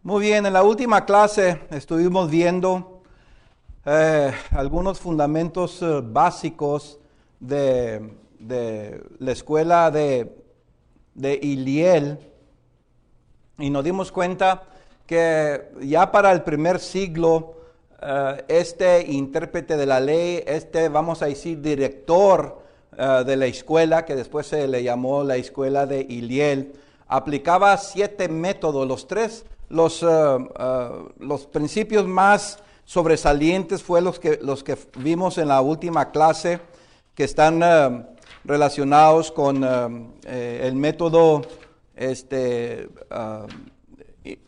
Muy bien, en la última clase estuvimos viendo algunos fundamentos básicos de la escuela de Hillel, y nos dimos cuenta que ya para el primer siglo este intérprete de la ley, vamos a decir director de la escuela, que después se le llamó la escuela de Hillel, aplicaba 7 métodos. Los principios más sobresalientes fue los que vimos en la última clase, que están relacionados con el método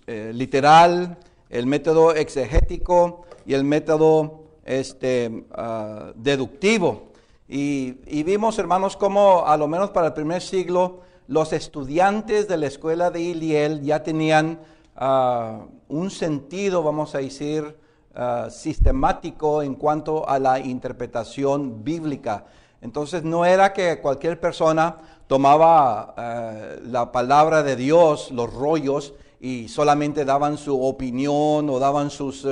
literal, el método exegético y el método deductivo. Y vimos, hermanos, cómo a lo menos para el primer siglo los estudiantes de la escuela de Hillel ya tenían un sentido, vamos a decir, sistemático en cuanto a la interpretación bíblica. Entonces no era que cualquier persona tomaba la palabra de Dios, los rollos, y solamente daban su opinión o daban sus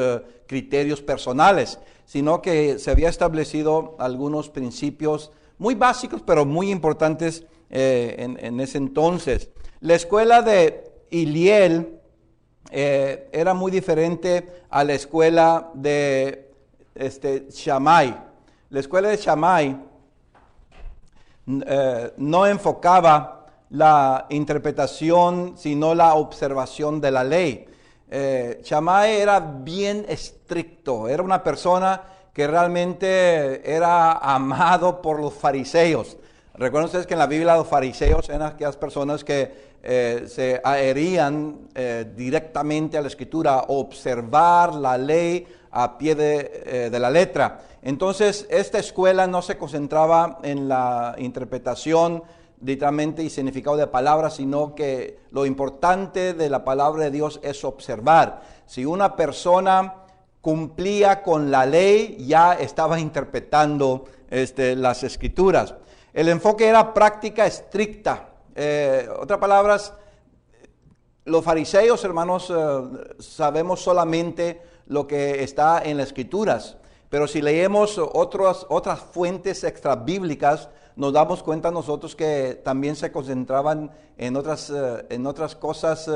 criterios personales, sino que se había establecido algunos principios muy básicos, pero muy importantes en ese entonces. La escuela de Hillel era muy diferente a la escuela de Shammai. La escuela de Shammai no enfocaba la interpretación, sino la observación de la ley. Shammai era bien estricto, era una persona que realmente era amado por los fariseos. Recuerden ustedes que en la Biblia los fariseos eran aquellas personas que se adherían directamente a la Escritura, a observar la ley a pie de la letra. Entonces, esta escuela no se concentraba en la interpretación literalmente y significado de palabras, sino que lo importante de la palabra de Dios es observar. Si una persona cumplía con la ley, ya estaba interpretando las Escrituras. El enfoque era práctica estricta. Otras palabras, los fariseos, hermanos, sabemos solamente lo que está en las Escrituras. Pero si leemos otras fuentes extrabíblicas, nos damos cuenta nosotros que también se concentraban en otras cosas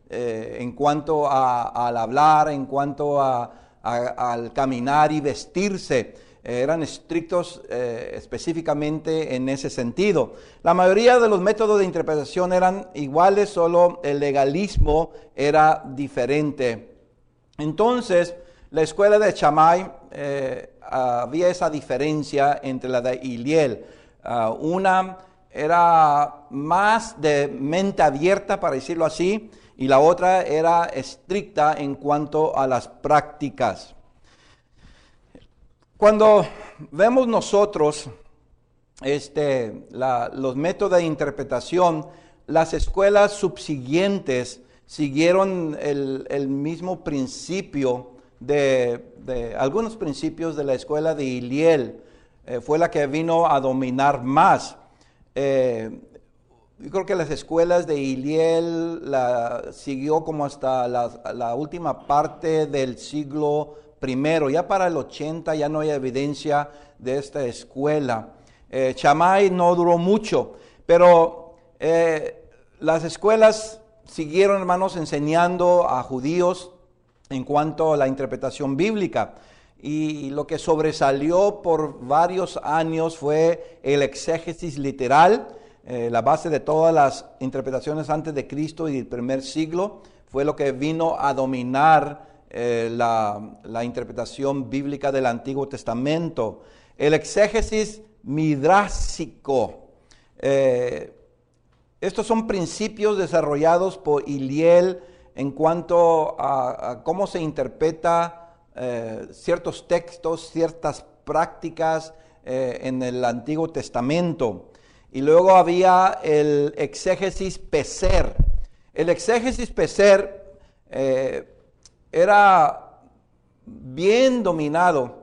en cuanto al hablar, en cuanto al caminar y vestirse. Eran estrictos específicamente en ese sentido. La mayoría de los métodos de interpretación eran iguales, solo el legalismo era diferente. Entonces, la escuela de Shammai, había esa diferencia entre la de Hillel. Una era más de mente abierta, para decirlo así, y la otra era estricta en cuanto a las prácticas. Cuando vemos nosotros los métodos de interpretación, las escuelas subsiguientes siguieron el mismo principio de algunos principios de la escuela de Hillel. Fue la que vino a dominar más. Yo creo que las escuelas de Hillel la siguió como hasta la última parte del siglo I. Ya para el 80 ya no hay evidencia de esta escuela. Shammai no duró mucho, pero las escuelas siguieron, hermanos, enseñando a judíos en cuanto a la interpretación bíblica. Y lo que sobresalió por varios años fue el exégesis literal, la base de todas las interpretaciones antes de Cristo y del primer siglo, fue lo que vino a dominar la interpretación bíblica del Antiguo Testamento. El exégesis midrásico. Estos son principios desarrollados por Hillel en cuanto a cómo se interpreta ciertos textos, ciertas prácticas en el Antiguo Testamento. Y luego había el exégesis Peser. El exégesis Peser era bien dominado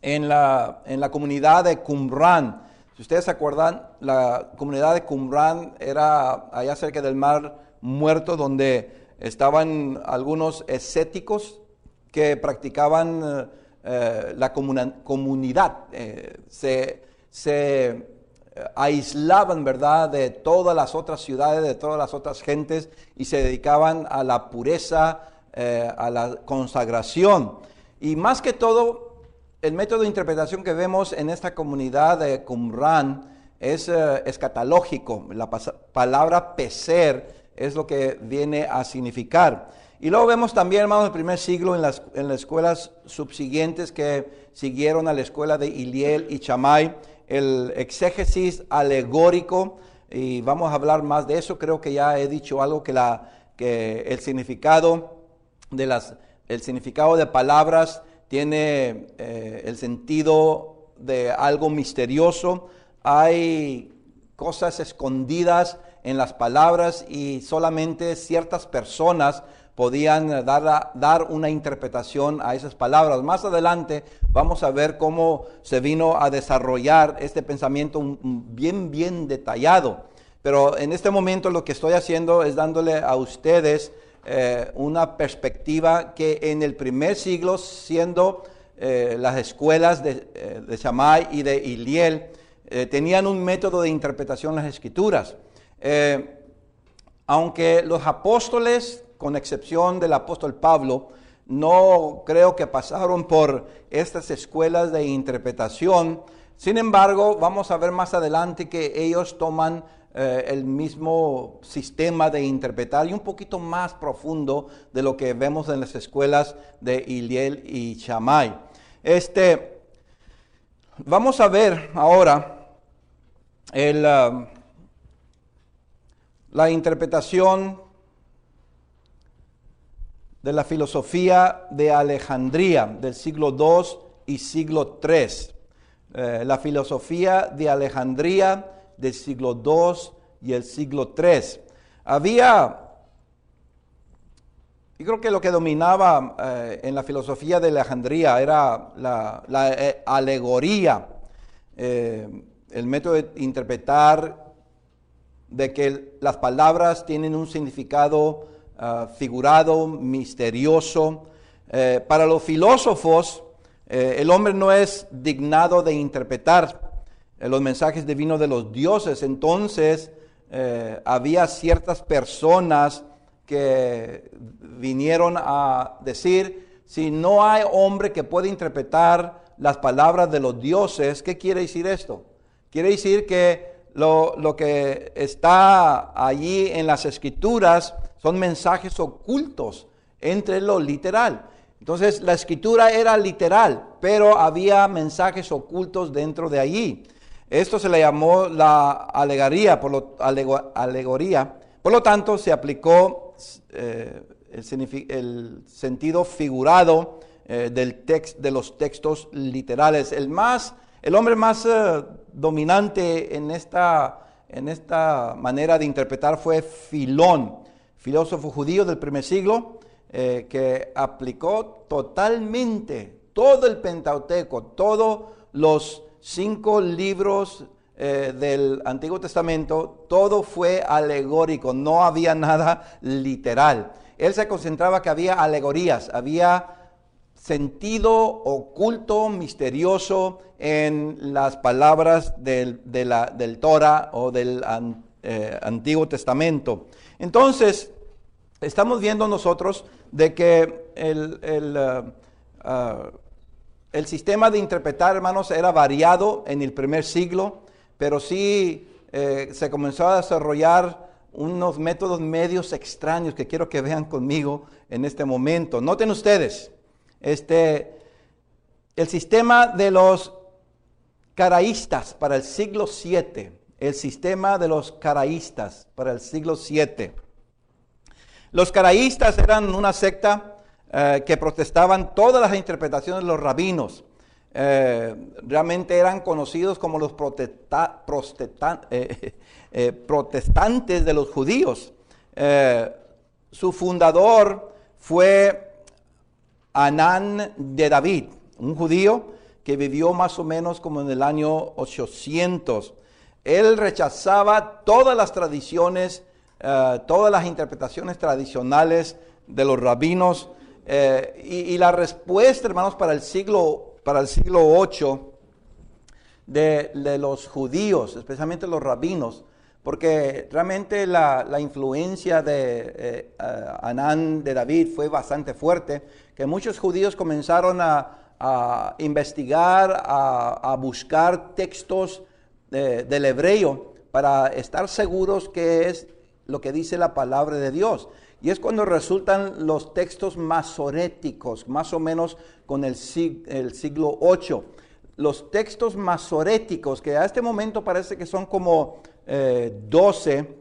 en la comunidad de Qumran. Si ustedes se acuerdan, la comunidad de Qumran era allá cerca del Mar Muerto, donde estaban algunos escépticos que practicaban la comunidad, se aislaban, ¿verdad?, de todas las otras ciudades, de todas las otras gentes, y se dedicaban a la pureza, a la consagración. Y más que todo, el método de interpretación que vemos en esta comunidad de Qumran es escatológico. La palabra peser es lo que viene a significar. Y luego vemos también, hermanos, el primer siglo en las escuelas subsiguientes que siguieron a la escuela de Hillel y Shammai, el exégesis alegórico, y vamos a hablar más de eso. Creo que ya he dicho algo, que el significado de palabras tiene el sentido de algo misterioso. Hay cosas escondidas en las palabras y solamente ciertas personas podían dar una interpretación a esas palabras. Más adelante vamos a ver cómo se vino a desarrollar este pensamiento bien detallado. Pero en este momento lo que estoy haciendo es dándole a ustedes una perspectiva que en el primer siglo, siendo las escuelas de Shammai y de Hillel, tenían un método de interpretación de las Escrituras. Aunque los apóstoles, con excepción del apóstol Pablo, no creo que pasaron por estas escuelas de interpretación. Sin embargo, vamos a ver más adelante que ellos toman el mismo sistema de interpretar y un poquito más profundo de lo que vemos en las escuelas de Hillel y Shammai. Vamos a ver ahora la interpretación de la filosofía de Alejandría del siglo II y siglo III. La filosofía de Alejandría del siglo II y el siglo III. Yo creo que lo que dominaba en la filosofía de Alejandría era la alegoría, el método de interpretar, de que las palabras tienen un significado figurado, misterioso. Para los filósofos, el hombre no es dignado de interpretar los mensajes divinos de los dioses. Entonces, había ciertas personas que vinieron a decir, si no hay hombre que pueda interpretar las palabras de los dioses, ¿qué quiere decir esto? Quiere decir que lo que está allí en las Escrituras son mensajes ocultos entre lo literal. Entonces, la Escritura era literal, pero había mensajes ocultos dentro de allí. Esto se le llamó la alegoría. Por lo tanto, se aplicó el sentido figurado de los textos literales. El hombre más dominante en esta manera de interpretar fue Filón, filósofo judío del primer siglo, que aplicó totalmente todo el Pentateuco, todos los 5 libros del Antiguo Testamento, todo fue alegórico, no había nada literal. Él se concentraba que había alegorías, había sentido oculto, misterioso en las palabras del Torah o del Antiguo Testamento. Entonces, estamos viendo nosotros de que el sistema de interpretar, hermanos, era variado en el primer siglo, pero sí se comenzó a desarrollar unos métodos medios extraños que quiero que vean conmigo en este momento. Noten ustedes, el sistema de los caraístas para el siglo VII, el sistema de los caraístas para el siglo VII. Los caraístas eran una secta que protestaban todas las interpretaciones de los rabinos. Realmente eran conocidos como los protestantes de los judíos. Su fundador fue Anán de David, un judío que vivió más o menos como en el año 800. Él rechazaba todas las tradiciones todas las interpretaciones tradicionales de los rabinos. Y la respuesta, hermanos, para el siglo VIII de los judíos, especialmente los rabinos, porque realmente la influencia de Anán, de David, fue bastante fuerte, que muchos judíos comenzaron a investigar, a buscar textos del hebreo para estar seguros que es lo que dice la palabra de Dios. Y es cuando resultan los textos masoréticos, más o menos con el siglo VIII. Los textos masoréticos, que a este momento parece que son como 12,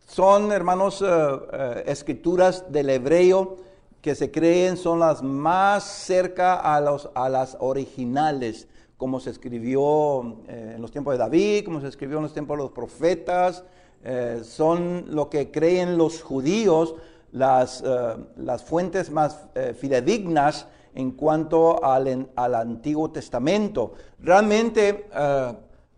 son, hermanos, escrituras del hebreo que se creen son las más cerca a las originales, como se escribió en los tiempos de David, como se escribió en los tiempos de los profetas. Son lo que creen los judíos, las fuentes más fidedignas en cuanto al Antiguo Testamento. Realmente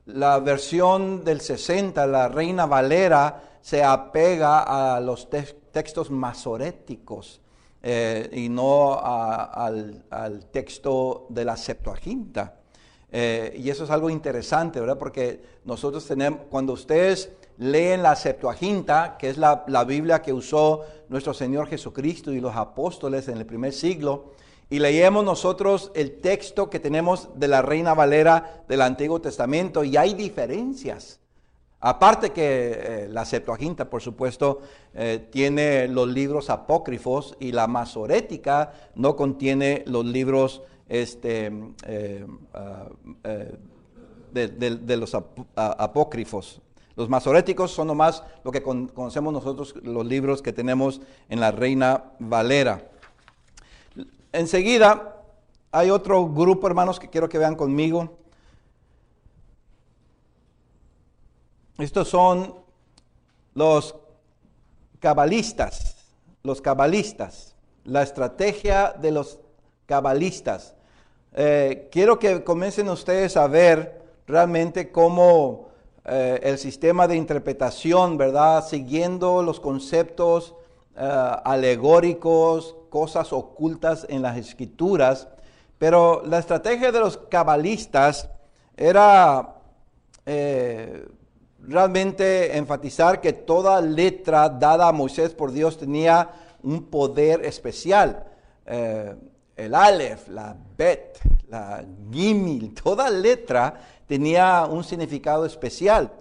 la versión del 60, la Reina Valera, se apega a los textos masoréticos y no al texto de la Septuaginta. Y eso es algo interesante, ¿verdad? Porque nosotros tenemos, cuando ustedes leen la Septuaginta, que es la Biblia que usó nuestro Señor Jesucristo y los apóstoles en el primer siglo, y leemos nosotros el texto que tenemos de la Reina Valera del Antiguo Testamento, y hay diferencias. Aparte que la Septuaginta, por supuesto, tiene los libros apócrifos, y la masorética no contiene los libros de los apócrifos. Los masoréticos son nomás lo que conocemos nosotros, los libros que tenemos en la Reina Valera. Enseguida hay otro grupo, hermanos, que quiero que vean conmigo. Estos son los cabalistas, la estrategia de los cabalistas. Quiero que comiencen ustedes a ver realmente cómo el sistema de interpretación, ¿verdad? Siguiendo los conceptos alegóricos, cosas ocultas en las escrituras. Pero la estrategia de los cabalistas era realmente enfatizar que toda letra dada a Moisés por Dios tenía un poder especial. El Aleph, la Bet, la Gimel, toda letra tenía un significado especial.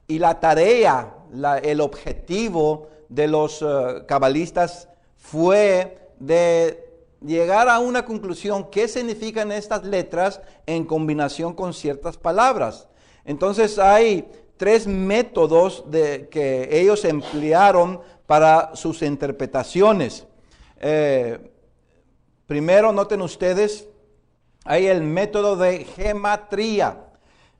Y la tarea, el objetivo de los cabalistas fue de llegar a una conclusión: ¿qué significan estas letras en combinación con ciertas palabras? Entonces hay 3 métodos que ellos emplearon para sus interpretaciones. Primero, noten ustedes, hay el método de gematría.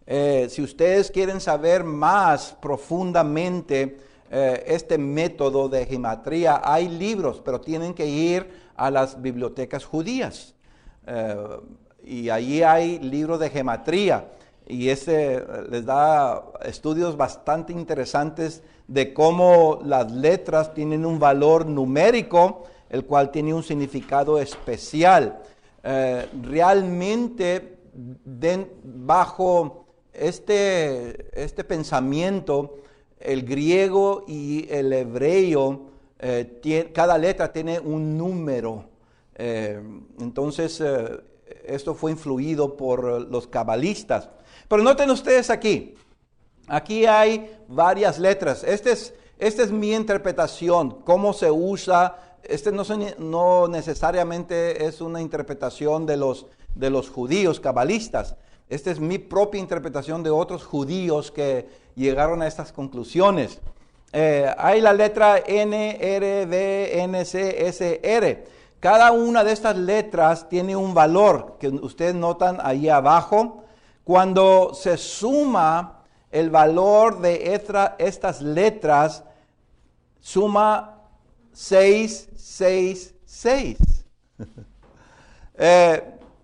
Si ustedes quieren saber más profundamente este método de gematría, hay libros, pero tienen que ir a las bibliotecas judías. Y allí hay libros de gematría. Y les da estudios bastante interesantes de cómo las letras tienen un valor numérico, el cual tiene un significado especial. Realmente, bajo este pensamiento, el griego y el hebreo, cada letra tiene un número. Entonces, esto fue influido por los cabalistas. Pero noten ustedes aquí hay varias letras. Esta es mi interpretación, cómo se usa. No necesariamente es una interpretación de los judíos cabalistas. Esta es mi propia interpretación de otros judíos que llegaron a estas conclusiones. Hay la letra N, R, D, N, C, S, R. Cada una de estas letras tiene un valor que ustedes notan ahí abajo. Cuando se suma el valor de estas letras, suma 666.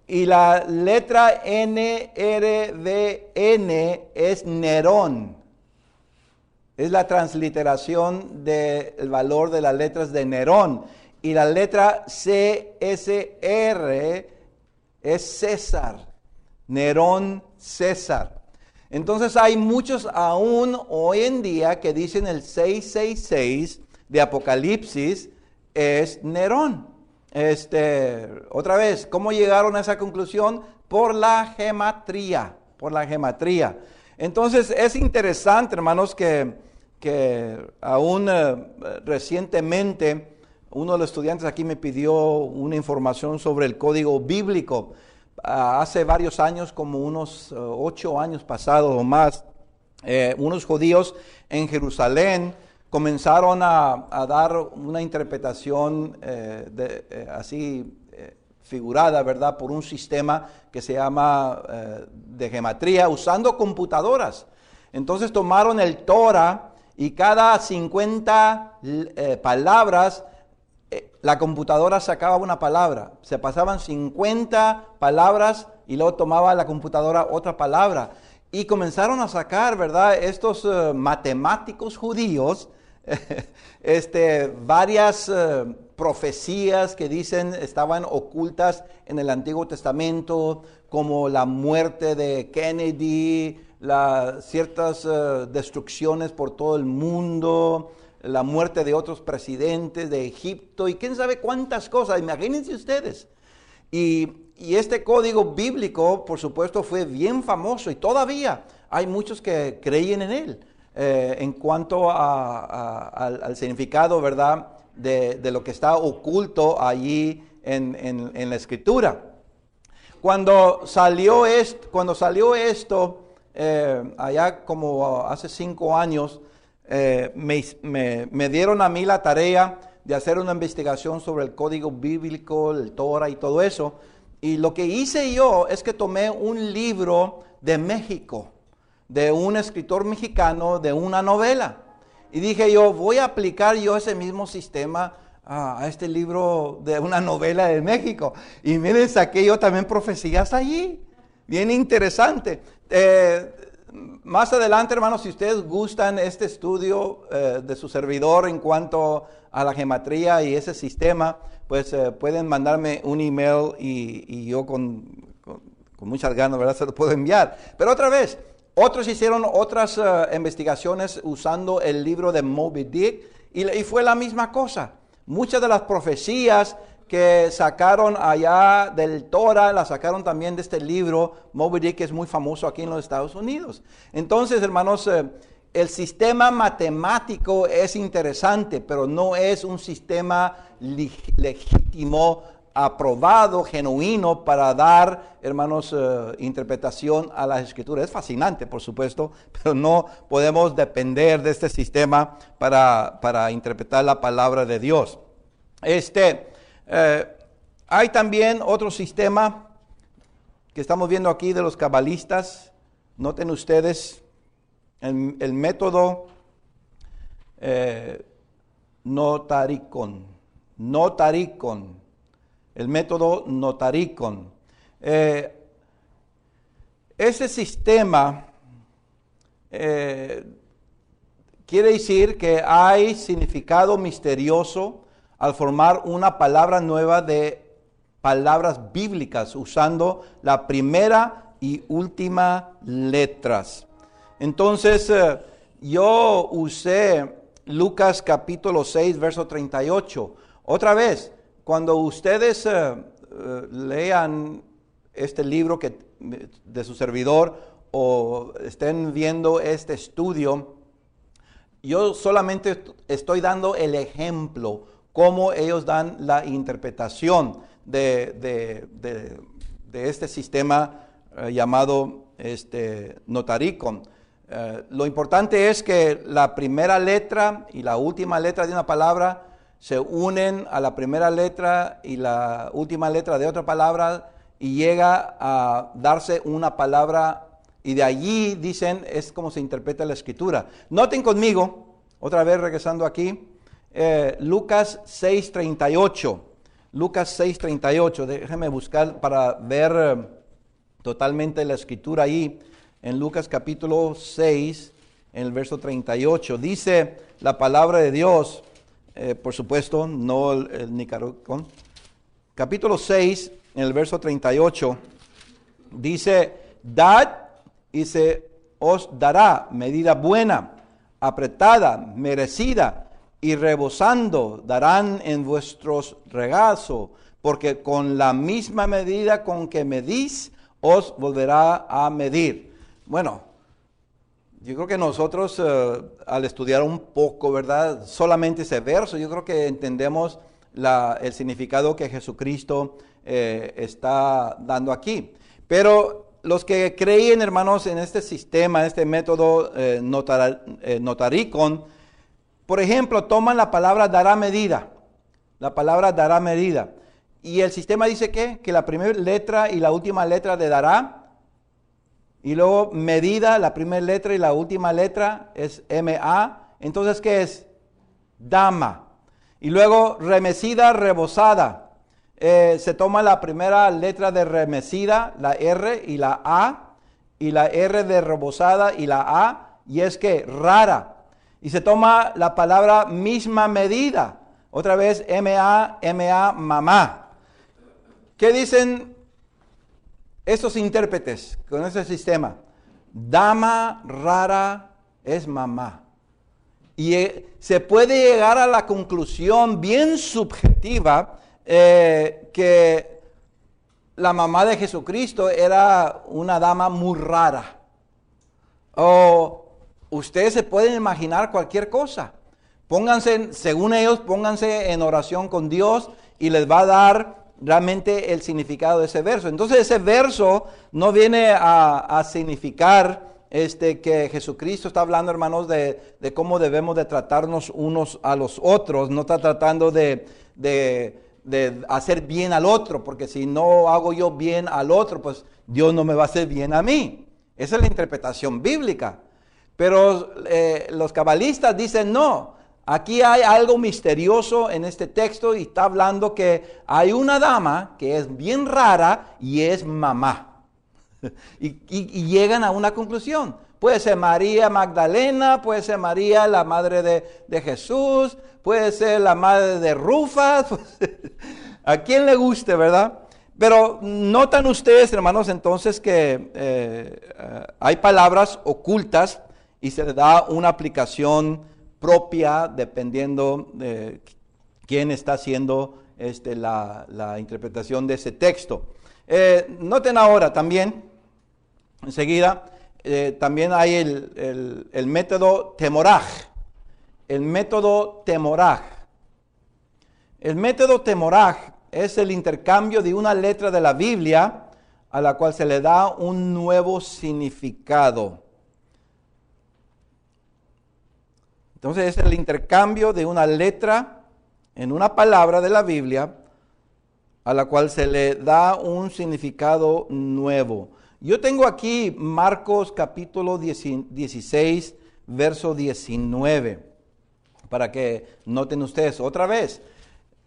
Y la letra N, R, D, N es Nerón. Es la transliteración del valor de las letras de Nerón. Y la letra CSR es César. Nerón César. Entonces hay muchos aún hoy en día que dicen el 666 de Apocalipsis es Nerón. Otra vez, ¿cómo llegaron a esa conclusión? Por la gematría, Entonces es interesante, hermanos, que aún recientemente uno de los estudiantes aquí me pidió una información sobre el código bíblico. Hace varios años, como unos 8 años pasados o más, unos judíos en Jerusalén comenzaron a dar una interpretación así figurada, ¿verdad?, por un sistema que se llama de gematría, usando computadoras. Entonces tomaron el Torah y cada 50 palabras, la computadora sacaba una palabra. Se pasaban 50 palabras y luego tomaba la computadora otra palabra. Y comenzaron a sacar, ¿verdad?, estos matemáticos judíos, varias profecías que dicen estaban ocultas en el Antiguo Testamento, como la muerte de Kennedy, ciertas destrucciones por todo el mundo, la muerte de otros presidentes de Egipto y quién sabe cuántas cosas. Imagínense ustedes. Y este código bíblico, por supuesto, fue bien famoso y todavía hay muchos que creían en él en cuanto al significado, ¿verdad?, de lo que está oculto allí en la Escritura. Cuando salió esto allá como hace 5 años, me dieron a mí la tarea de hacer una investigación sobre el código bíblico, el Torah y todo eso. Y lo que hice yo es que tomé un libro de México, de un escritor mexicano, de una novela. Y dije yo, voy a aplicar yo ese mismo sistema a este libro de una novela de México. Y miren, saqué yo también profecías allí. Bien interesante. Más adelante, hermanos, si ustedes gustan este estudio de su servidor en cuanto a la gematría y ese sistema, pues pueden mandarme un email y yo con muchas ganas, ¿verdad?, se lo puedo enviar. Pero otra vez, otros hicieron otras investigaciones usando el libro de Moby Dick y fue la misma cosa. Muchas de las profecías que sacaron allá del Torah, la sacaron también de este libro, Moby Dick, que es muy famoso aquí en los Estados Unidos. Entonces, hermanos, el sistema matemático es interesante, pero no es un sistema legítimo, aprobado, genuino para dar, hermanos, interpretación a las Escrituras. Es fascinante, por supuesto, pero no podemos depender de este sistema para interpretar la palabra de Dios. Hay también otro sistema que estamos viendo aquí de los cabalistas. Noten ustedes el método notaricon. El método notaricon. Ese sistema quiere decir que hay significado misterioso al formar una palabra nueva de palabras bíblicas usando la primera y última letras. Entonces, yo usé Lucas capítulo 6, verso 38. Otra vez, cuando ustedes lean este libro de su servidor o estén viendo este estudio, yo solamente estoy dando el ejemplo, cómo ellos dan la interpretación de este sistema llamado notaricon. Lo importante es que la primera letra y la última letra de una palabra se unen a la primera letra y la última letra de otra palabra y llega a darse una palabra, y de allí dicen es como se interpreta la Escritura. Noten conmigo, otra vez regresando aquí, Lucas 6:38. Lucas 6:38, déjenme buscar para ver totalmente la Escritura ahí en Lucas capítulo 6 en el verso 38. Dice la palabra de Dios, por supuesto, no el Nicaragón. Capítulo 6, en el verso 38, dice, dad y se os dará medida buena, apretada, merecida y rebosando darán en vuestros regazos, porque con la misma medida con que medís, os volverá a medir. Bueno, yo creo que nosotros al estudiar un poco, ¿verdad? Solamente ese verso, yo creo que entendemos el significado que Jesucristo está dando aquí. Pero los que creen, hermanos, en este sistema, en este método notaricon, por ejemplo, toman la palabra dará medida. La palabra dará medida. Y el sistema dice que la primera letra y la última letra de dará, y luego medida, la primera letra y la última letra es MA. Entonces, ¿qué es? Dama. Y luego remecida, rebosada. Se toma la primera letra de remecida, la R y la A, y la R de rebosada y la A, y es que rara. Y se toma la palabra misma medida, otra vez MA, mamá. ¿Qué dicen estos intérpretes con ese sistema? Dama rara es mamá. Y se puede llegar a la conclusión bien subjetiva que la mamá de Jesucristo era una dama muy rara. O ustedes se pueden imaginar cualquier cosa. Pónganse, según ellos, pónganse en oración con Dios y les va a dar realmente el significado de ese verso. Entonces ese verso no viene a significar que Jesucristo está hablando, hermanos, de cómo debemos de tratarnos unos a los otros. No está tratando de hacer bien al otro, porque si no hago yo bien al otro, pues Dios no me va a hacer bien a mí. Esa es la interpretación bíblica. Pero los cabalistas dicen no. Aquí hay algo misterioso en este texto y está hablando que hay una dama que es bien rara y es mamá. y llegan a una conclusión. Puede ser María Magdalena, puede ser María la madre de Jesús, puede ser la madre de Rufas, a quien le guste, ¿verdad? Pero notan ustedes, hermanos, entonces que hay palabras ocultas y se le da una aplicación propia dependiendo de quién está haciendo la interpretación de ese texto. Noten ahora también, enseguida, también hay el método temoraj. El método temoraj. El método temoraj es el intercambio de una letra de la Biblia a la cual se le da un nuevo significado. Entonces es el intercambio de una letra en una palabra de la Biblia a la cual se le da un significado nuevo. Yo tengo aquí Marcos capítulo 16, verso 19, para que noten ustedes otra vez.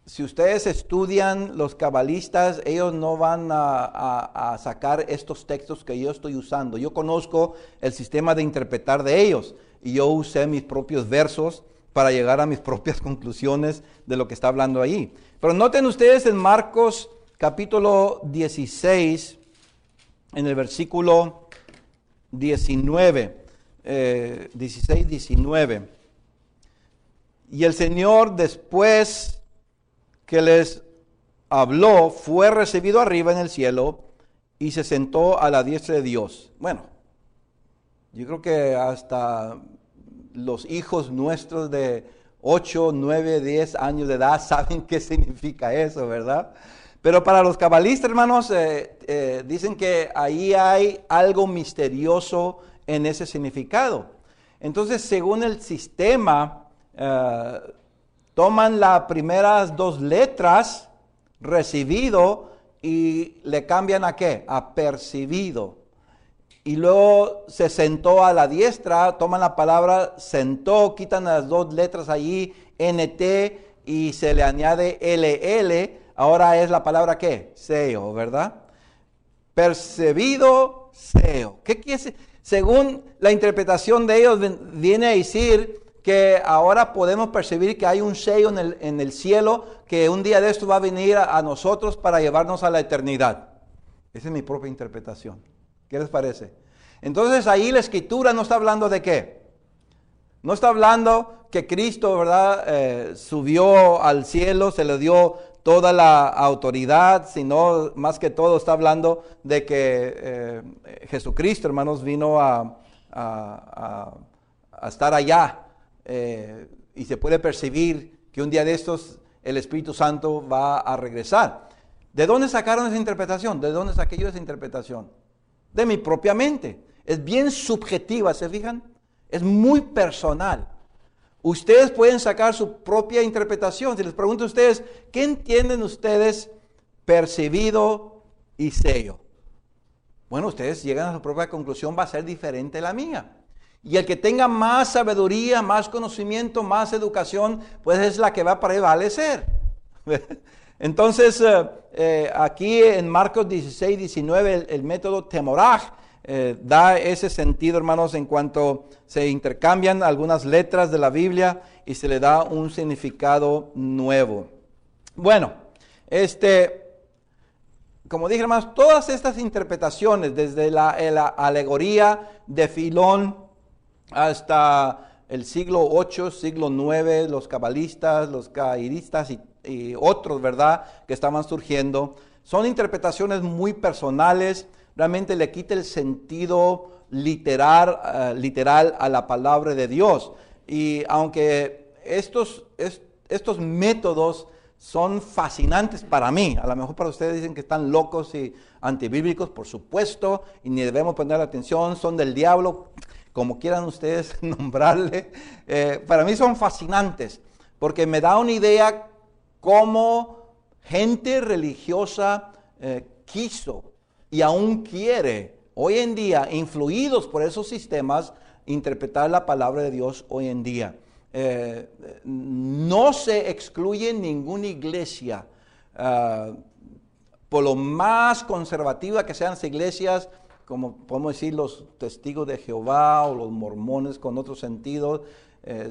Si ustedes estudian los cabalistas, ellos no van a sacar estos textos que yo estoy usando. Yo conozco el sistema de interpretar de ellos y yo usé mis propios versos para llegar a mis propias conclusiones de lo que está hablando ahí. Pero noten ustedes en Marcos capítulo 16, en el versículo 19, 19. Y el Señor, después que les habló, fue recibido arriba en el cielo y se sentó a la diestra de Dios. Bueno, yo creo que hasta los hijos nuestros de 8, 9, 10 años de edad saben qué significa eso, ¿verdad? Pero para los cabalistas, hermanos, dicen que ahí hay algo misterioso en ese significado. Entonces, según el sistema, toman las primeras dos letras, recibido, y le cambian a ¿qué? A percibido. Y luego se sentó a la diestra, toman la palabra sentó, quitan las dos letras allí, NT, y se le añade LL. Ahora es la palabra ¿qué? Seo, ¿verdad? Percibido, seo. ¿Qué quiere decir? Según la interpretación de ellos, viene a decir que ahora podemos percibir que hay un sello en el cielo, que un día de esto va a venir a nosotros para llevarnos a la eternidad. Esa es mi propia interpretación. ¿Qué les parece? Entonces ahí la Escritura no está hablando de qué. No está hablando que Cristo, ¿verdad? Subió al cielo, se le dio toda la autoridad, sino más que todo está hablando de que Jesucristo, hermanos, vino a estar allá. Y se puede percibir que un día de estos el Espíritu Santo va a regresar. ¿De dónde sacaron esa interpretación? ¿De dónde saqué yo esa interpretación? De mi propia mente. Es bien subjetiva, ¿se fijan? Es muy personal. Ustedes pueden sacar su propia interpretación. Si les pregunto a ustedes, ¿qué entienden ustedes percibido y sello? Bueno, ustedes llegan a su propia conclusión, va a ser diferente a la mía. Y el que tenga más sabiduría, más conocimiento, más educación, pues es la que va a prevalecer. Entonces, aquí en Marcos 16, 19, el método Temoraj da ese sentido, hermanos, en cuanto se intercambian algunas letras de la Biblia y se le da un significado nuevo. Bueno, como dije, hermanos, todas estas interpretaciones, desde la alegoría de Filón hasta el siglo 8, siglo 9, los cabalistas, los cairistas y otros, ¿verdad?, que estaban surgiendo, son interpretaciones muy personales. Realmente le quita el sentido literal a la palabra de Dios. Y aunque estos métodos son fascinantes para mí, a lo mejor para ustedes dicen que están locos y antibíblicos, por supuesto, y ni debemos poner atención, son del diablo, como quieran ustedes nombrarle. Para mí son fascinantes, porque me da una idea cómo gente religiosa quiso y aún quiere, hoy en día, influidos por esos sistemas, interpretar la palabra de Dios hoy en día. No se excluye ninguna iglesia, por lo más conservativa que sean las iglesias, como podemos decir los testigos de Jehová o los mormones con otro sentido,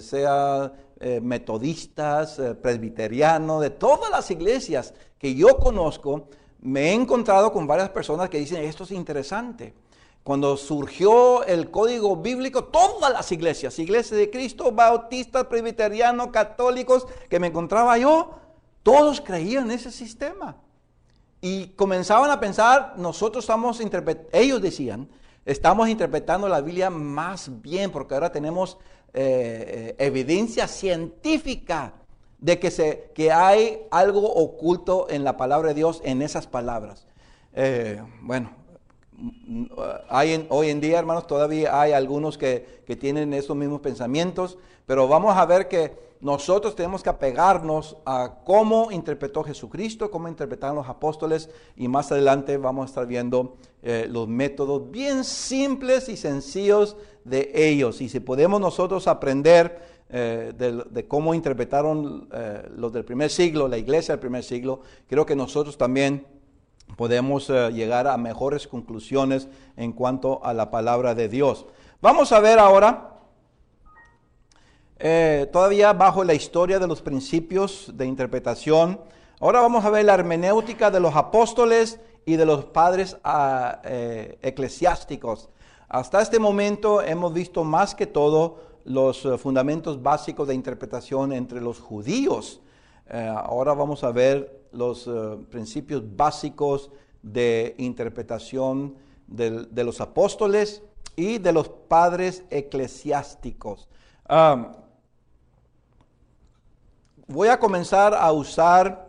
sea metodistas, presbiterianos, de todas las iglesias que yo conozco. Me he encontrado con varias personas que dicen, esto es interesante. Cuando surgió el código bíblico, todas las iglesias de Cristo, bautistas, presbiterianos, católicos, que me encontraba yo, todos creían en ese sistema. Y comenzaban a pensar, ellos decían, estamos interpretando la Biblia más bien, porque ahora tenemos evidencia científica de que hay algo oculto en la palabra de Dios, en esas palabras. Hoy en día, hermanos, todavía hay algunos que tienen esos mismos pensamientos, pero vamos a ver que nosotros tenemos que apegarnos a cómo interpretó Jesucristo, cómo interpretaron los apóstoles, y más adelante vamos a estar viendo los métodos bien simples y sencillos de ellos. Y si podemos nosotros aprender de cómo interpretaron los del primer siglo, la iglesia del primer siglo, creo que nosotros también podemos llegar a mejores conclusiones en cuanto a la palabra de Dios. Vamos a ver ahora, todavía bajo la historia de los principios de interpretación, ahora vamos a ver la hermenéutica de los apóstoles y de los padres eclesiásticos. Hasta este momento hemos visto más que todo los fundamentos básicos de interpretación entre los judíos. Ahora vamos a ver los principios básicos de interpretación de los apóstoles y de los padres eclesiásticos. Voy a comenzar a usar,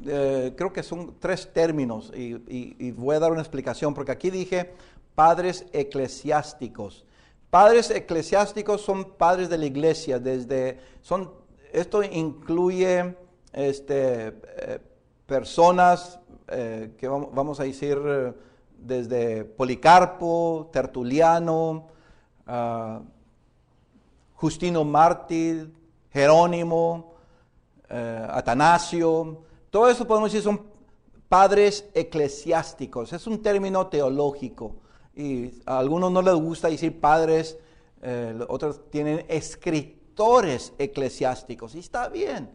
creo que son 3 términos y voy a dar una explicación, porque aquí dije padres eclesiásticos. Padres eclesiásticos son padres de la iglesia, esto incluye personas que vamos a decir desde Policarpo, Tertuliano, Justino Mártir, Jerónimo, Atanasio. Todo eso podemos decir son padres eclesiásticos. Es un término teológico. Y a algunos no les gusta decir padres, otros tienen escritores eclesiásticos. Y está bien.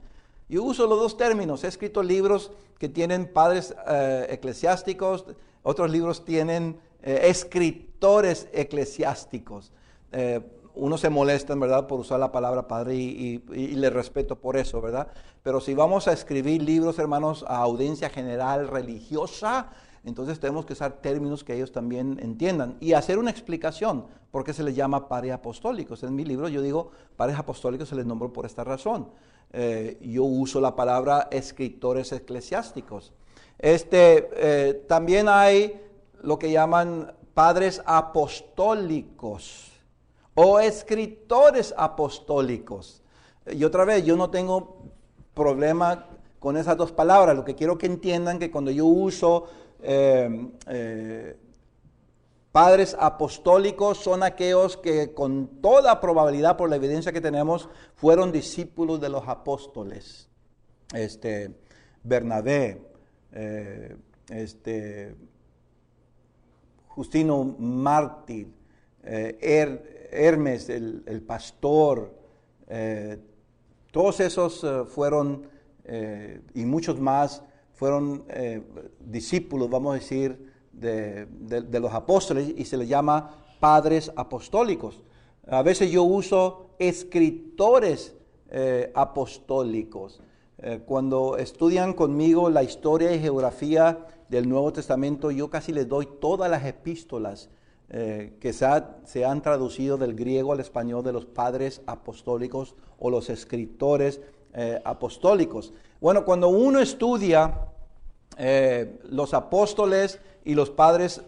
Yo uso los dos términos. He escrito libros que tienen padres eclesiásticos, otros libros tienen escritores eclesiásticos. Unos se molestan, ¿verdad?, por usar la palabra padre y les respeto por eso, ¿verdad? Pero si vamos a escribir libros, hermanos, a audiencia general religiosa, entonces tenemos que usar términos que ellos también entiendan y hacer una explicación por qué se les llama padres apostólicos. En mi libro yo digo, padres apostólicos se les nombró por esta razón. Yo uso la palabra escritores eclesiásticos. También hay lo que llaman padres apostólicos o escritores apostólicos. Y otra vez, yo no tengo problema con esas dos palabras. Lo que quiero que entiendan que cuando yo uso padres apostólicos son aquellos que con toda probabilidad, por la evidencia que tenemos, fueron discípulos de los apóstoles. Bernabé, Justino Mártir, Hermes, el pastor, todos esos fueron, y muchos más, fueron discípulos, vamos a decir, de los apóstoles, y se les llama padres apostólicos. A veces yo uso escritores apostólicos. Cuando estudian conmigo la historia y geografía del Nuevo Testamento, yo casi les doy todas las epístolas que se han traducido del griego al español de los padres apostólicos o los escritores apostólicos. Bueno, cuando uno estudia los apóstoles y los padres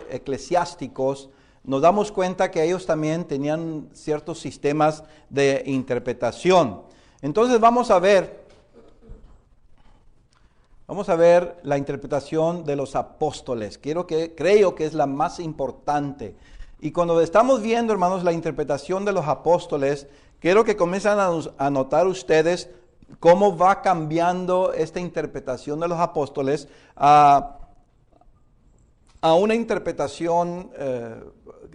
eclesiásticos, nos damos cuenta que ellos también tenían ciertos sistemas de interpretación. Entonces vamos a ver la interpretación de los apóstoles. Creo que es la más importante. Y cuando estamos viendo, hermanos, la interpretación de los apóstoles, quiero que comiencen a notar ustedes cómo va cambiando esta interpretación de los apóstoles a una interpretación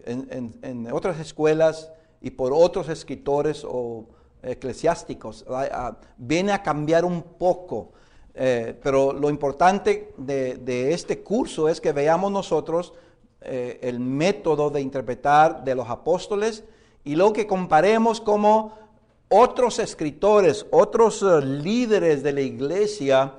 en otras escuelas y por otros escritores o eclesiásticos. Viene a cambiar un poco. Pero lo importante de este curso es que veamos nosotros el método de interpretar de los apóstoles y luego que comparemos cómo otros escritores, otros líderes de la iglesia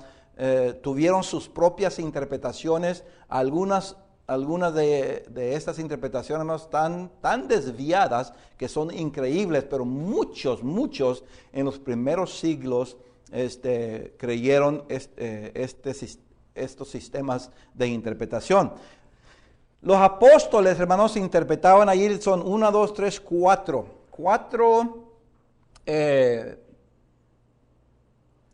tuvieron sus propias interpretaciones. Algunas de estas interpretaciones tan desviadas que son increíbles, pero muchos en los primeros siglos creyeron estos sistemas de interpretación. Los apóstoles, hermanos, interpretaban allí, son 1, 2, 3, 4. 4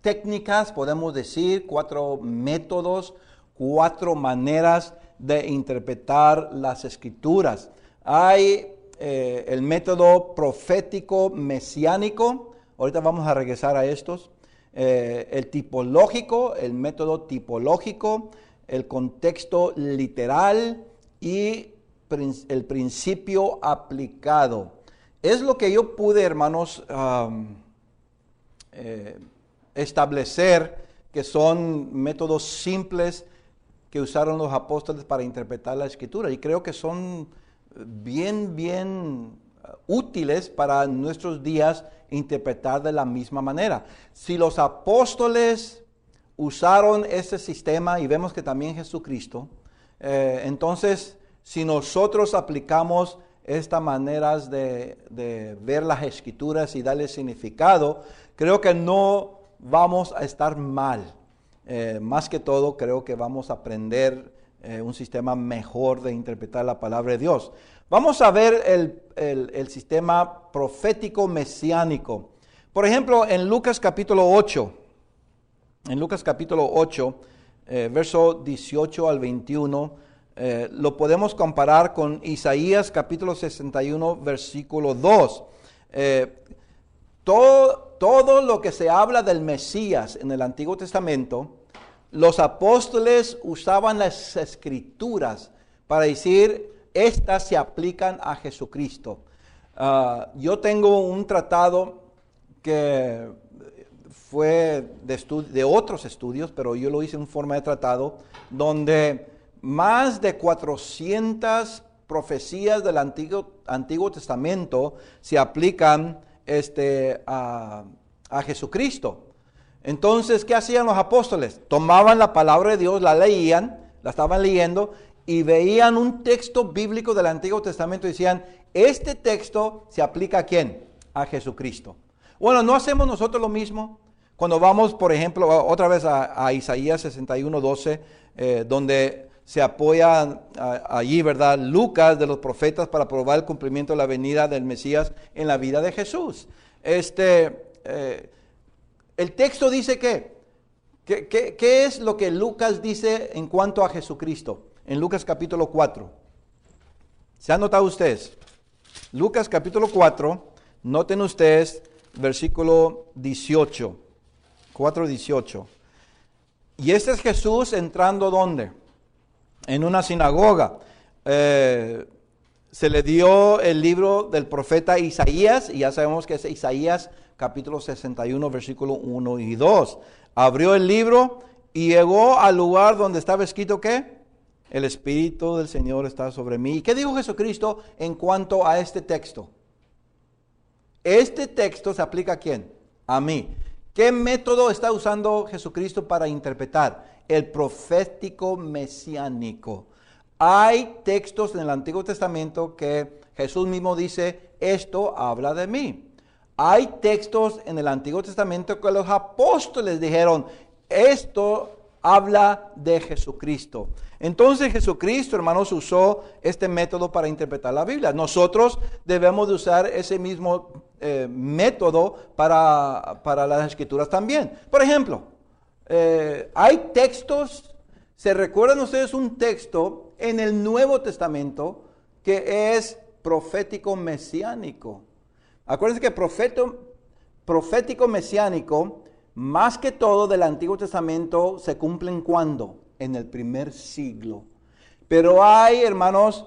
técnicas, podemos decir, 4 métodos, 4 maneras de interpretar las escrituras. Hay el método profético mesiánico, ahorita vamos a regresar a estos. El tipológico, el método tipológico, el contexto literal y el principio aplicado. Es lo que yo pude, hermanos, establecer que son métodos simples que usaron los apóstoles para interpretar la escritura y creo que son bien útiles para nuestros días interpretar de la misma manera. Si los apóstoles usaron ese sistema y vemos que también Jesucristo, entonces si nosotros aplicamos estas maneras de ver las escrituras y darle significado, creo que no vamos a estar mal. Más que todo creo que vamos a aprender un sistema mejor de interpretar la palabra de Dios. Vamos a ver el sistema profético mesiánico. Por ejemplo, en Lucas capítulo 8, verso 18 al 21, lo podemos comparar con Isaías capítulo 61, versículo 2. Todo lo que se habla del Mesías en el Antiguo Testamento, los apóstoles usaban las escrituras para decir, estas se aplican a Jesucristo. Yo tengo un tratado que fue de otros estudios, pero yo lo hice en forma de tratado, donde más de 400 profecías del Antiguo Testamento se aplican a Jesucristo. Entonces, ¿qué hacían los apóstoles? Tomaban la palabra de Dios, la leían, la estaban leyendo y veían un texto bíblico del Antiguo Testamento y decían, este texto se aplica ¿a quién? A Jesucristo. Bueno, ¿no hacemos nosotros lo mismo? Cuando vamos, por ejemplo, otra vez a Isaías 61:12, donde se apoya allí, ¿verdad?, Lucas de los profetas para probar el cumplimiento de la venida del Mesías en la vida de Jesús. El texto dice ¿qué es lo que Lucas dice en cuanto a Jesucristo? En Lucas capítulo 4. ¿Se han notado ustedes? Lucas capítulo 4, noten ustedes versículo 18. 4:18. Y este es Jesús entrando ¿dónde? En una sinagoga. Se le dio el libro del profeta Isaías, y ya sabemos que es Isaías capítulo 61, versículo 1 y 2. Abrió el libro y llegó al lugar donde estaba escrito ¿qué? El Espíritu del Señor está sobre mí. ¿Y qué dijo Jesucristo en cuanto a este texto? Este texto se aplica ¿a quién? A mí. ¿Qué método está usando Jesucristo para interpretar? El profético mesiánico. Hay textos en el Antiguo Testamento que Jesús mismo dice, esto habla de mí. Hay textos en el Antiguo Testamento que los apóstoles dijeron, esto habla de Jesucristo. Entonces Jesucristo, hermanos, usó este método para interpretar la Biblia. Nosotros debemos de usar ese mismo método para las Escrituras también. Por ejemplo, hay textos, ¿se recuerdan ustedes un texto en el Nuevo Testamento que es profético mesiánico? Acuérdense que profético mesiánico, más que todo del Antiguo Testamento, se cumplen ¿cuándo? En el primer siglo. Pero hay, hermanos,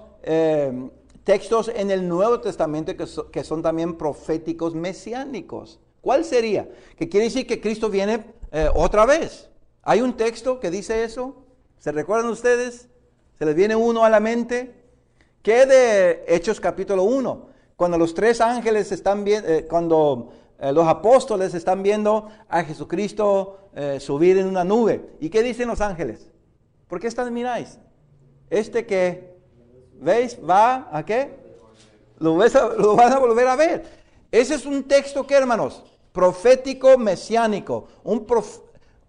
textos en el Nuevo Testamento que son también proféticos mesiánicos. ¿Cuál sería? Que quiere decir que Cristo viene otra vez. ¿Hay un texto que dice eso? ¿Se recuerdan ustedes? ¿Se les viene uno a la mente? ¿Qué de Hechos capítulo 1? Cuando los tres ángeles están viendo, cuando los apóstoles están viendo a Jesucristo subir en una nube. ¿Y qué dicen los ángeles? ¿Por qué están miráis? Que, ¿veis? ¿Va a qué? Lo van a volver a ver. Ese es un texto que, hermanos, profético mesiánico.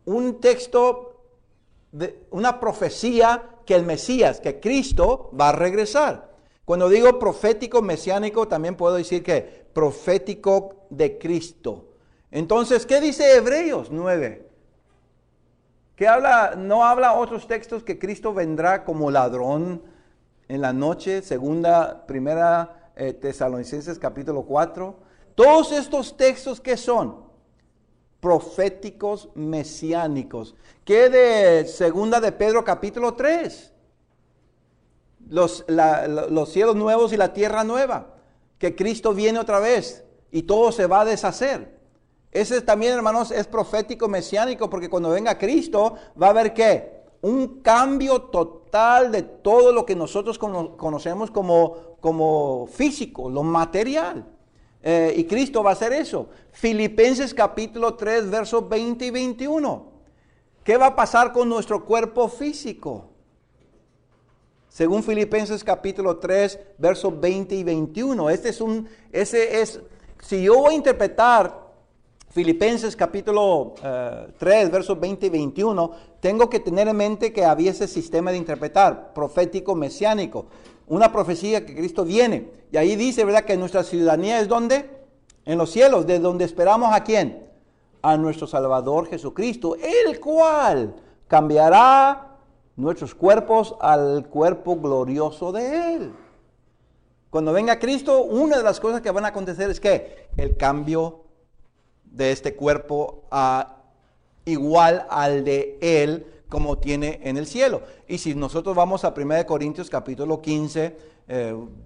Un texto, una profecía que el Mesías, que Cristo va a regresar. Cuando digo profético mesiánico, también puedo decir que profético de Cristo. Entonces, ¿qué dice Hebreos 9? Que no habla otros textos que Cristo vendrá como ladrón en la noche, primera Tesalonicenses capítulo 4. Todos estos textos, ¿qué son? Proféticos mesiánicos. ¿Qué de segunda de Pedro capítulo 3? Los cielos nuevos y la tierra nueva, que Cristo viene otra vez y todo se va a deshacer. Ese también, hermanos, es profético mesiánico, porque cuando venga Cristo va a haber ¿qué? Un cambio total de todo lo que nosotros conocemos como físico, lo material. Y Cristo va a hacer eso. Filipenses capítulo 3, versos 20 y 21. ¿Qué va a pasar con nuestro cuerpo físico? Según Filipenses capítulo 3, versos 20 y 21. Si yo voy a interpretar Filipenses capítulo 3, versos 20 y 21, tengo que tener en mente que había ese sistema de interpretar, profético mesiánico. Una profecía que Cristo viene. Y ahí dice, ¿verdad?, que nuestra ciudadanía es ¿dónde? En los cielos, de donde esperamos ¿a quién? A nuestro Salvador Jesucristo, el cual cambiará nuestros cuerpos al cuerpo glorioso de Él. Cuando venga Cristo, una de las cosas que van a acontecer es que el cambio de este cuerpo igual al de Él como tiene en el cielo. Y si nosotros vamos a 1 Corintios capítulo 15,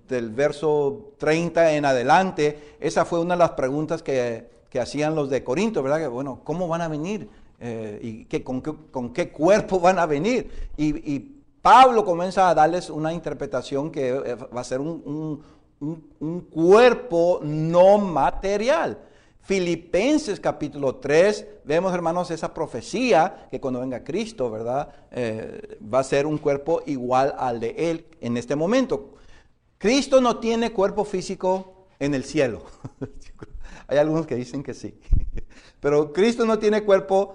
del verso 30 en adelante, esa fue una de las preguntas que hacían los de Corinto, ¿verdad? Que, bueno, ¿cómo van a venir? ¿Y con qué cuerpo van a venir? Y Pablo comienza a darles una interpretación que va a ser un cuerpo no material. Filipenses capítulo 3, vemos, hermanos, esa profecía que cuando venga Cristo, ¿verdad? Va a ser un cuerpo igual al de Él en este momento. Cristo no tiene cuerpo físico en el cielo. Hay algunos que dicen que sí. Pero Cristo no tiene cuerpo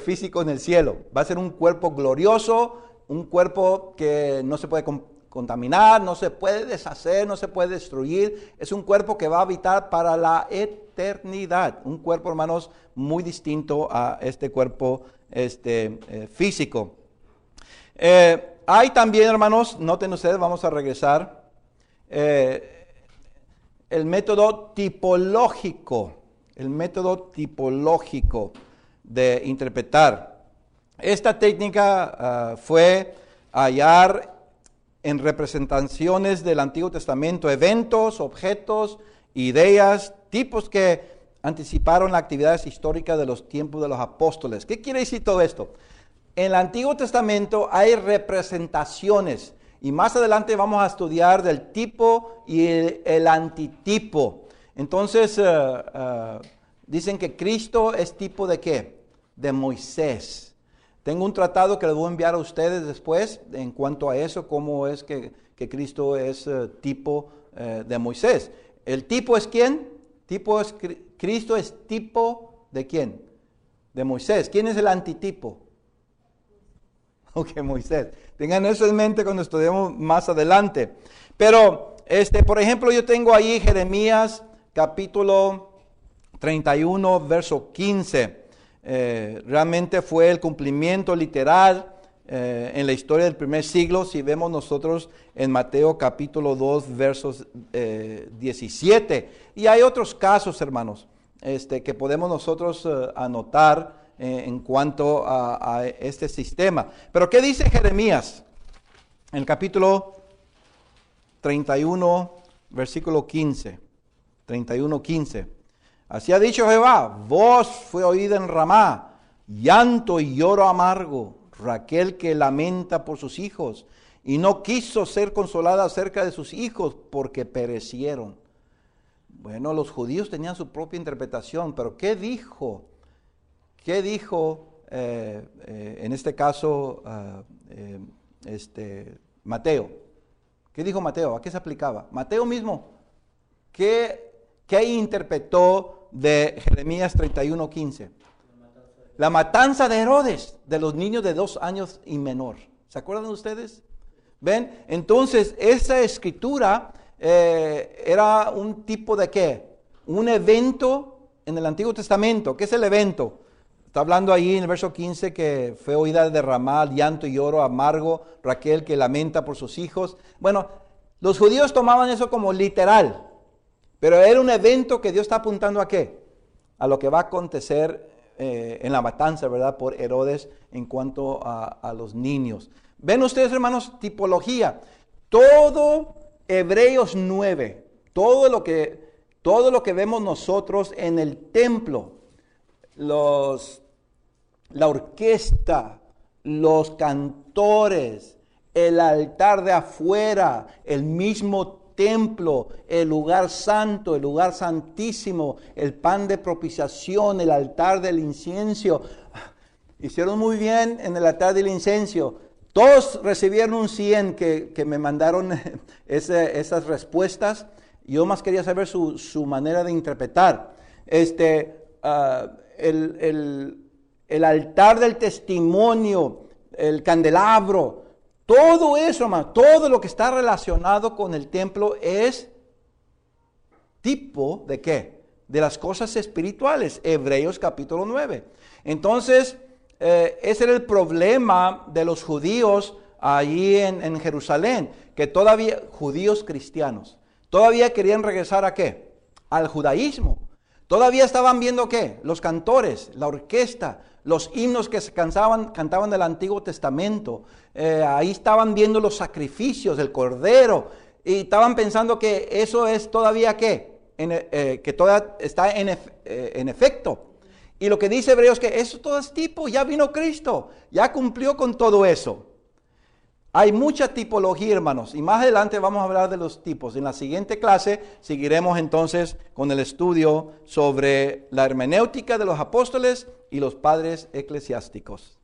físico en el cielo. Va a ser un cuerpo glorioso, un cuerpo que no se puede contaminar, no se puede deshacer, no se puede destruir. Es un cuerpo que va a habitar para la eternidad. Un cuerpo, hermanos, muy distinto a este cuerpo físico. Hay también, hermanos, noten ustedes, vamos a regresar, el método tipológico de interpretar. Esta técnica fue hallar en representaciones del Antiguo Testamento eventos, objetos, ideas, tipos que anticiparon las actividades históricas de los tiempos de los apóstoles. ¿Qué quiere decir todo esto? En el Antiguo Testamento hay representaciones y más adelante vamos a estudiar del tipo y el antitipo. Entonces, dicen que Cristo es tipo de ¿qué? De Moisés. Tengo un tratado que les voy a enviar a ustedes después en cuanto a eso, cómo es que Cristo es tipo de Moisés. ¿El tipo es quién? Cristo es tipo de ¿quién? De Moisés. ¿Quién es el antitipo? Ok, Moisés. Tengan eso en mente cuando estudiemos más adelante. Pero, por ejemplo, yo tengo ahí Jeremías capítulo 31, verso 15. Realmente fue el cumplimiento literal en la historia del primer siglo, si vemos nosotros en Mateo capítulo 2, versos 17. Y hay otros casos, hermanos, que podemos nosotros anotar en cuanto a este sistema. Pero ¿qué dice Jeremías? En el capítulo 31, versículo 15. 31, 15. Así ha dicho Jehová, voz fue oída en Ramá, llanto y lloro amargo, Raquel que lamenta por sus hijos, y no quiso ser consolada acerca de sus hijos porque perecieron. Bueno, los judíos tenían su propia interpretación, pero ¿qué dijo? ¿Qué dijo en este caso Mateo? ¿Qué dijo Mateo? ¿A qué se aplicaba? Mateo mismo, ¿qué interpretó de Jeremías 31:15? La matanza de Herodes, de los niños de 2 años y menor. ¿Se acuerdan ustedes? ¿Ven? Entonces, esa escritura era un tipo de ¿qué? Un evento en el Antiguo Testamento. ¿Qué es el evento? Está hablando ahí en el verso 15 que fue oída de Ramá, llanto y lloro amargo, Raquel que lamenta por sus hijos. Bueno, los judíos tomaban eso como literal. Pero era un evento que Dios está apuntando ¿a qué? A lo que va a acontecer en la matanza, ¿verdad? Por Herodes en cuanto a los niños. Ven ustedes, hermanos, tipología. Todo Hebreos 9, todo lo que vemos nosotros en el templo, la orquesta, los cantores, el altar de afuera, el mismo templo, el lugar santo, el lugar santísimo, el pan de propiciación, el altar del incienso. Hicieron muy bien en el altar del incienso. Todos recibieron un 100 que me mandaron esas respuestas. Yo más quería saber su manera de interpretar. El altar del testimonio, el candelabro, todo eso, hermano, todo lo que está relacionado con el templo es tipo de ¿qué? De las cosas espirituales. Hebreos capítulo 9. Entonces, ese era el problema de los judíos allí en Jerusalén, que todavía, judíos cristianos, todavía querían regresar ¿a qué? Al judaísmo. Todavía estaban viendo ¿qué? Los cantores, la orquesta, los himnos que se cantaban del Antiguo Testamento. Ahí estaban viendo los sacrificios del Cordero. Y estaban pensando que eso es todavía ¿qué? Que todavía está en efecto. Y lo que dice Hebreos que eso todo es tipo, ya vino Cristo, ya cumplió con todo eso. Hay mucha tipología, hermanos, y más adelante vamos a hablar de los tipos. En la siguiente clase seguiremos entonces con el estudio sobre la hermenéutica de los apóstoles y los padres eclesiásticos.